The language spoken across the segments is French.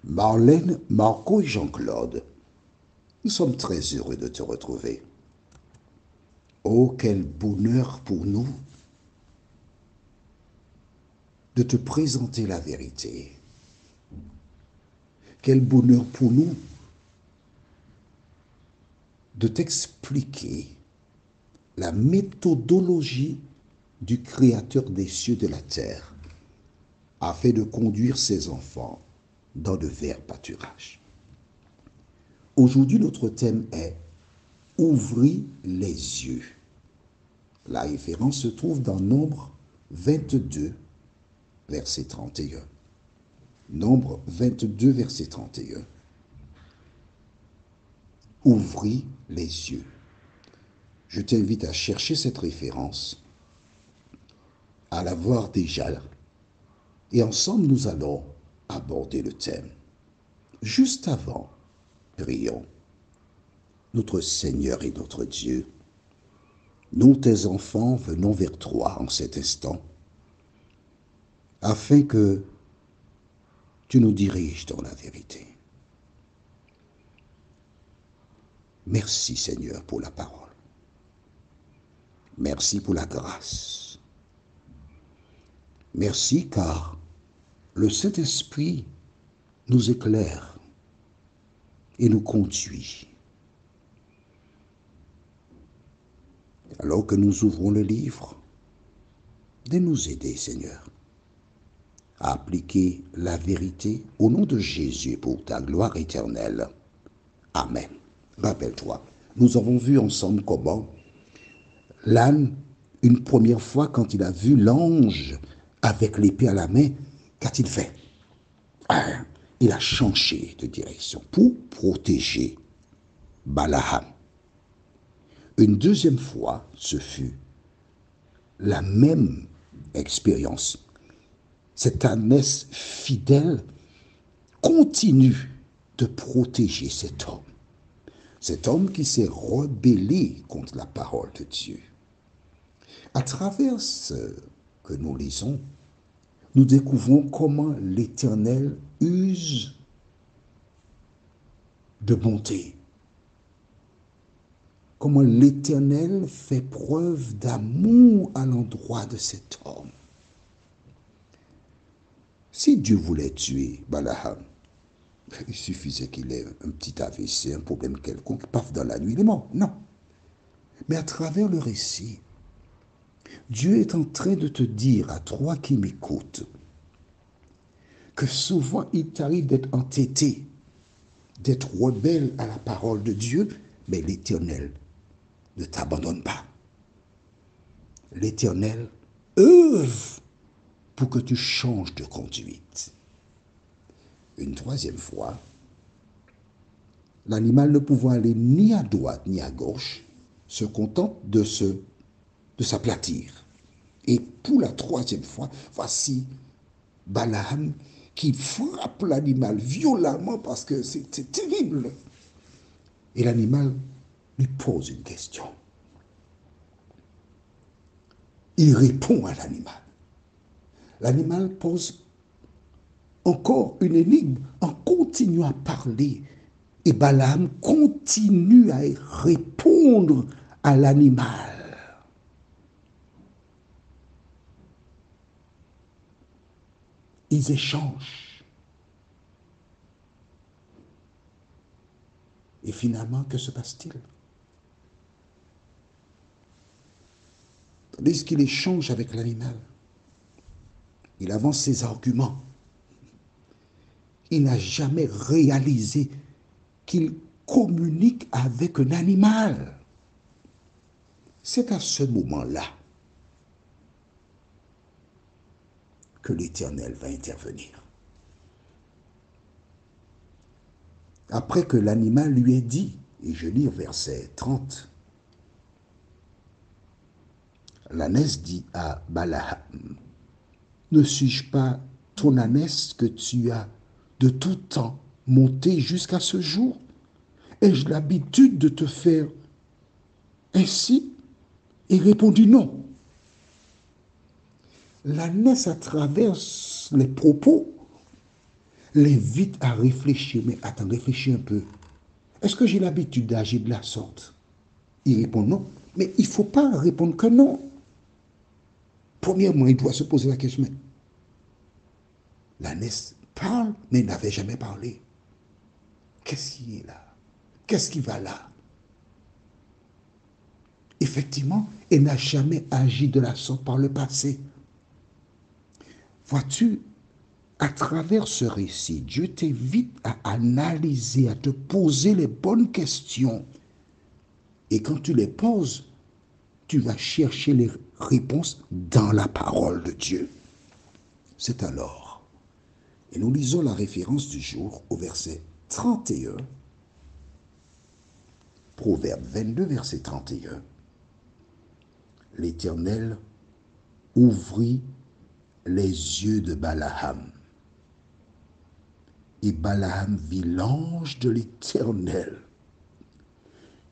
Marlène, Marco et Jean-Claude, nous sommes très heureux de te retrouver. Oh, quel bonheur pour nous de te présenter la vérité. Quel bonheur pour nous de t'expliquer la méthodologie du Créateur des cieux et de la terre afin de conduire ses enfants dans de verts pâturages. Aujourd'hui, notre thème est « Ouvrir les yeux ». La référence se trouve dans Nombre 22, verset 31. Nombre 22, verset 31. Ouvrir les yeux. Je t'invite à chercher cette référence, à la voir déjà, et ensemble nous allons aborder le thème. Juste avant, prions. Notre Seigneur et notre Dieu, nous, tes enfants, venons vers toi en cet instant, afin que tu nous diriges dans la vérité. Merci Seigneur pour la parole. Merci pour la grâce. Merci car le Saint-Esprit nous éclaire et nous conduit. Alors que nous ouvrons le livre, de nous aider Seigneur à appliquer la vérité au nom de Jésus pour ta gloire éternelle. Amen. Rappelle-toi, nous avons vu ensemble comment l'âne, une première fois quand il a vu l'ange avec l'épée à la main, qu'a-t-il fait? Il a changé de direction pour protéger Balaam. Une deuxième fois, ce fut la même expérience. Cette ânesse fidèle continue de protéger cet homme qui s'est rebellé contre la parole de Dieu. À travers ce que nous lisons, nous découvrons comment l'Éternel use de bonté, comment l'Éternel fait preuve d'amour à l'endroit de cet homme. Si Dieu voulait tuer Balaam, il suffisait qu'il ait un petit AVC, un problème quelconque, paf, dans la nuit, il est mort. Non. Mais à travers le récit, Dieu est en train de te dire à toi qui m'écoutes que souvent il t'arrive d'être entêté, d'être rebelle à la parole de Dieu, mais l'Éternel ne t'abandonne pas. L'Éternel œuvre pour que tu changes de conduite. Une troisième fois, l'animal ne pouvant aller ni à droite ni à gauche, se contente de s'aplatir. Et pour la troisième fois, voici Balaam qui frappe l'animal violemment parce que c'est terrible. Et l'animal lui pose une question. Il répond à l'animal. L'animal pose encore une énigme en continuant à parler. Et Balaam continue à répondre à l'animal. Ils échangent. Et finalement, que se passe-t-il? Tandis qu'il échange avec l'animal, il avance ses arguments. Il n'a jamais réalisé qu'il communique avec un animal. C'est à ce moment-là que l'Éternel va intervenir. Après que l'animal lui ait dit, et je lis verset 30, l'ânesse dit à Balaam, ne suis-je pas ton ânesse que tu as de tout temps monté jusqu'à ce jour? Ai-je l'habitude de te faire ainsi? Il répondit non. L'ânesse, à travers les propos, l'invite à réfléchir. Mais attends, réfléchis un peu. Est-ce que j'ai l'habitude d'agir de la sorte? Il répond non. Mais il ne faut pas répondre que non. Premièrement, il doit se poser la question, mais l'ânesse parle, mais il n'avait jamais parlé. Qu'est-ce qui est là? Qu'est-ce qui va là? Effectivement, elle n'a jamais agi de la sorte par le passé. Vois-tu, à travers ce récit, Dieu t'invite à analyser, à te poser les bonnes questions. Et quand tu les poses, tu vas chercher les réponses dans la parole de Dieu. C'est alors. Et nous lisons la référence du jour au verset 31, Proverbe 22, verset 31. L'Éternel ouvrit les yeux de Balaam. Et Balaam vit l'ange de l'Éternel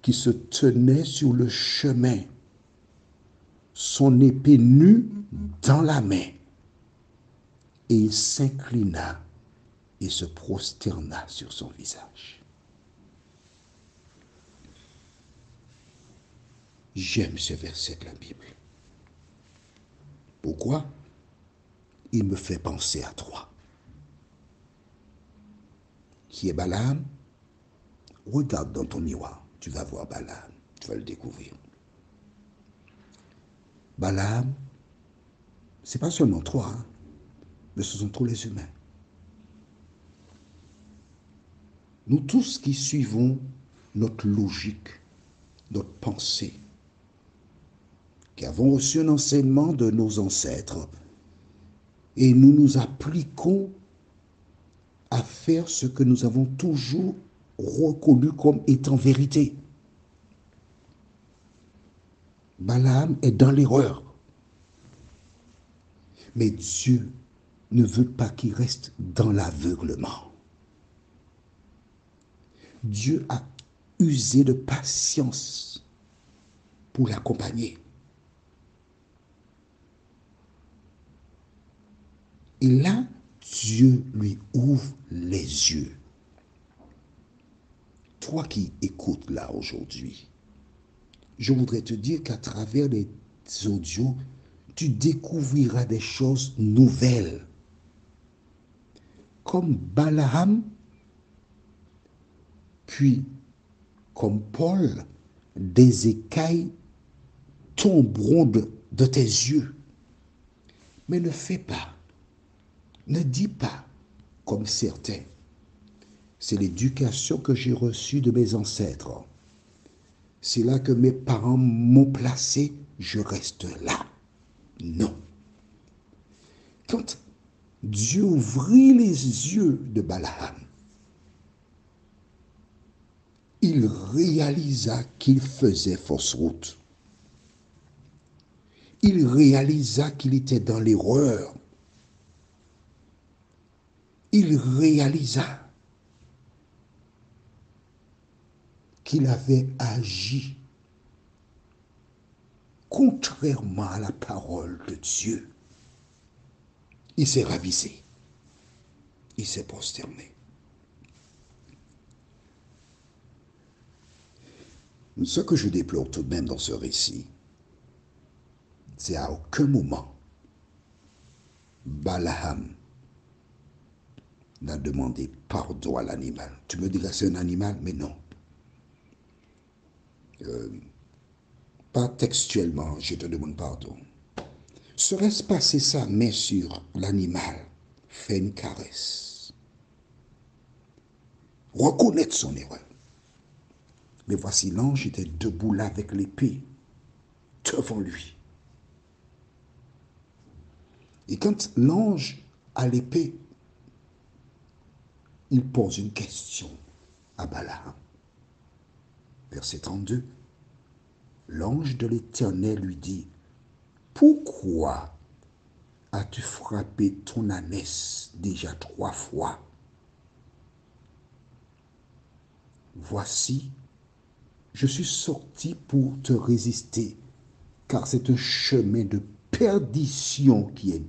qui se tenait sur le chemin, son épée nue dans la main. Et il s'inclina et se prosterna sur son visage. J'aime ce verset de la Bible. Pourquoi? Il me fait penser à toi. Qui est Balaam? Regarde dans ton miroir, tu vas voir Balaam, tu vas le découvrir. Balaam, ce n'est pas seulement toi, hein, mais ce sont tous les humains. Nous tous qui suivons notre logique, notre pensée, qui avons reçu un enseignement de nos ancêtres, et nous nous appliquons à faire ce que nous avons toujours reconnu comme étant vérité. Balaam est dans l'erreur. Mais Dieu ne veut pas qu'il reste dans l'aveuglement. Dieu a usé de patience pour l'accompagner. Et là, Dieu lui ouvre les yeux. Toi qui écoutes là aujourd'hui, je voudrais te dire qu'à travers les audios, tu découvriras des choses nouvelles. Comme Balaam, puis comme Paul, des écailles tomberont de tes yeux. Mais ne fais pas, ne dis pas comme certains. C'est l'éducation que j'ai reçue de mes ancêtres. C'est là que mes parents m'ont placé, je reste là. Non. Quand Dieu ouvrit les yeux de Balaam, il réalisa qu'il faisait fausse route. Il réalisa qu'il était dans l'erreur. Il réalisa qu'il avait agi contrairement à la parole de Dieu. Il s'est ravisé. Il s'est prosterné. Ce que je déplore tout de même dans ce récit, c'est à aucun moment Balaam n'a demandé pardon à l'animal. Tu me diras c'est un animal, mais non. Pas textuellement, je te demande pardon. Serait-ce passer sa main sur l'animal, fait une caresse, reconnaître son erreur. Mais voici l'ange était debout là avec l'épée devant lui. Et quand l'ange a l'épée, il pose une question à Balaam. Verset 32. L'ange de l'Éternel lui dit, pourquoi as-tu frappé ton ânesse déjà 3 fois? Voici, je suis sorti pour te résister, car c'est un chemin de perdition qui est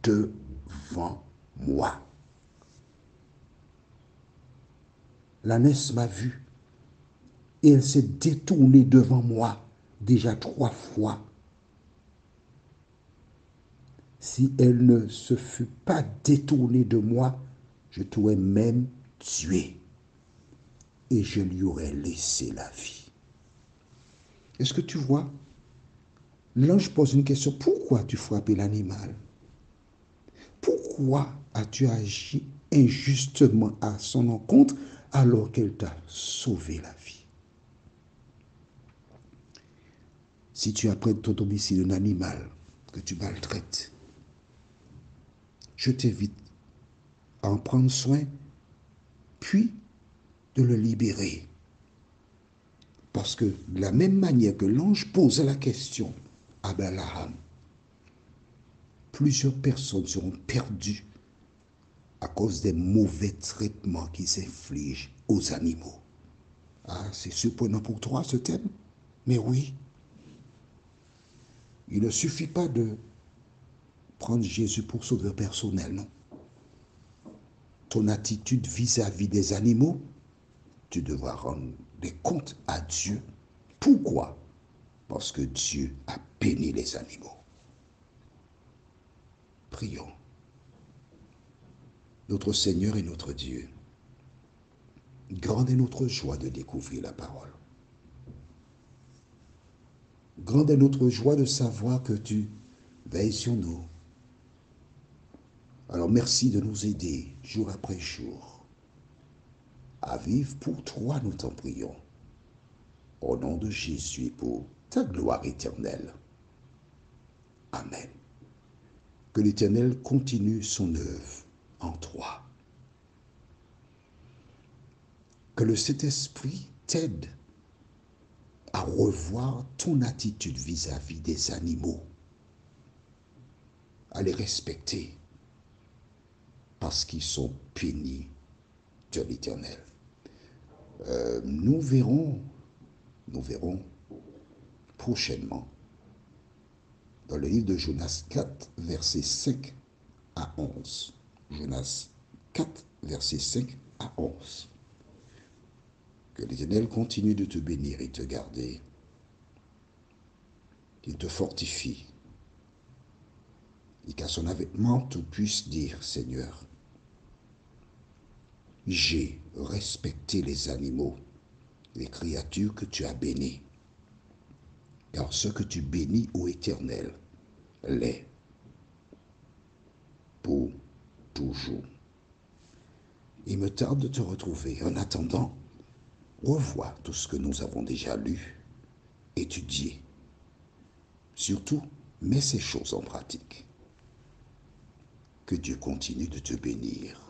devant moi. l'ânesse m'a vu et elle s'est détournée devant moi déjà 3 fois. Si elle ne se fût pas détournée de moi, je t'aurais même tué et je lui aurais laissé la vie. Est-ce que tu vois? L'ange pose une question. Pourquoi as-tu frappé l'animal? Pourquoi as-tu agi injustement à son encontre alors qu'elle t'a sauvé la vie? Si tu apprends de ton domicile un animal que tu maltraites, je t'invite à en prendre soin, puis de le libérer. Parce que de la même manière que l'ange posait la question à Balaam, plusieurs personnes seront perdues à cause des mauvais traitements qu'ils infligent aux animaux. Ah, c'est surprenant pour toi ce thème? Mais oui, il ne suffit pas de prendre Jésus pour sauveur personnel, non. Ton attitude vis-à-vis des animaux, tu devras rendre des comptes à Dieu. Pourquoi? Parce que Dieu a béni les animaux. Prions. Notre Seigneur et notre Dieu, grande est notre joie de découvrir la parole. Grande est notre joie de savoir que tu veilles sur nous. Alors merci de nous aider jour après jour à vivre pour toi, nous t'en prions. Au nom de Jésus, pour ta gloire éternelle. Amen. Que l'Éternel continue son œuvre en toi. Que le Saint-Esprit t'aide à revoir ton attitude vis-à-vis des animaux, à les respecter parce qu'ils sont bénis de l'Éternel. Nous verrons prochainement dans le livre de Jonas 4, versets 5 à 11. Jonas 4, versets 5 à 11. Que l'Éternel continue de te bénir et te garder, qu'il te fortifie, et qu'à son avènement tu puisses dire, Seigneur, j'ai respecté les animaux, les créatures que tu as bénies, car ce que tu bénis, ô Éternel, l'est pour toujours. Il me tarde de te retrouver. En attendant, revois tout ce que nous avons déjà lu, étudié. Surtout, mets ces choses en pratique. Que Dieu continue de te bénir.